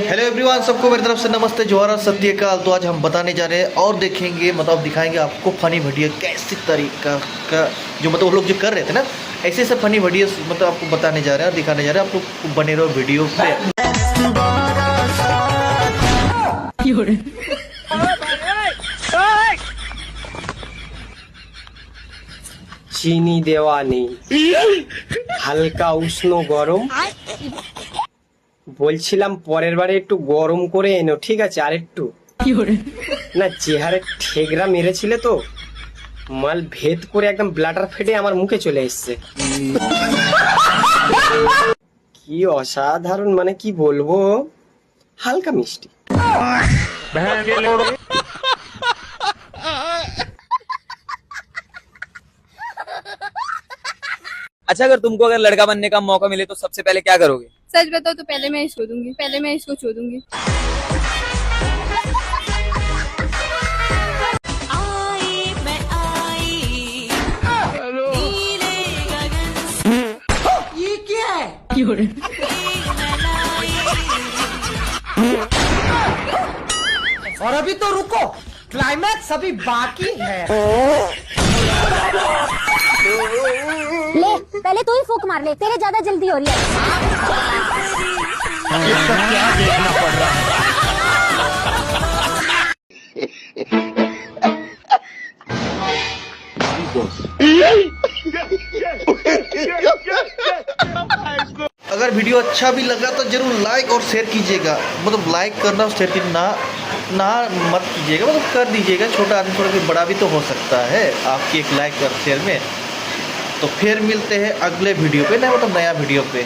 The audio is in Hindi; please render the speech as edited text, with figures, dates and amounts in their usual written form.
हेलो एवरीवन, सबको मेरी तरफ से नमस्ते, जोहार, सत्य काल। तो आज हम बताने जा रहे हैं और देखेंगे, मतलब दिखाएंगे आपको फनी वीडियो कैसे तरीका का जो मतलब वो लोग जो कर रहे थे ना, ऐसे ऐसे फनी वीडियो मतलब आपको बताने जा रहे हैं और दिखाने जा रहे हैं। आप लोग बने रहो वीडियो पे। চিনি দেওয়া নেই, হালকা উষ্ণ গরম। বলছিলাম পরের বারে একটু গরম করে এনো, ঠিক আছে? আর একটু না, চেহারে ঠেকরা মেরেছিলে তো, মাল ভেদ করে একদম ব্লাডার ফেটে আমার মুখে চলে এসছে। কি অসাধারণ, মানে কি বলবো, হালকা মিষ্টি। अच्छा, अगर तुमको अगर लड़का बनने का मौका मिले तो सबसे पहले क्या करोगे? सच बताओ तो पहले मैं इसको दूंगी, पहले मैं इसको छू दूंगी। ये क्या है? और अभी तो रुको, क्लाइमैक्स अभी बाकी है। ले, पहले तू ही फूक मार ले, तेरे ज्यादा जल्दी हो रही है। क्या देखना पड़ रहा है। अगर वीडियो अच्छा भी लगा तो जरूर लाइक और शेयर कीजिएगा। मतलब लाइक करना और शेयर करना ना मत कीजिएगा, मतलब कर दीजिएगा। छोटा आदमी थोड़ा भी बड़ा भी तो हो सकता है आपकी एक लाइक और शेयर में। तो फिर मिलते हैं अगले वीडियो पे, नहीं मतलब नया वीडियो पे।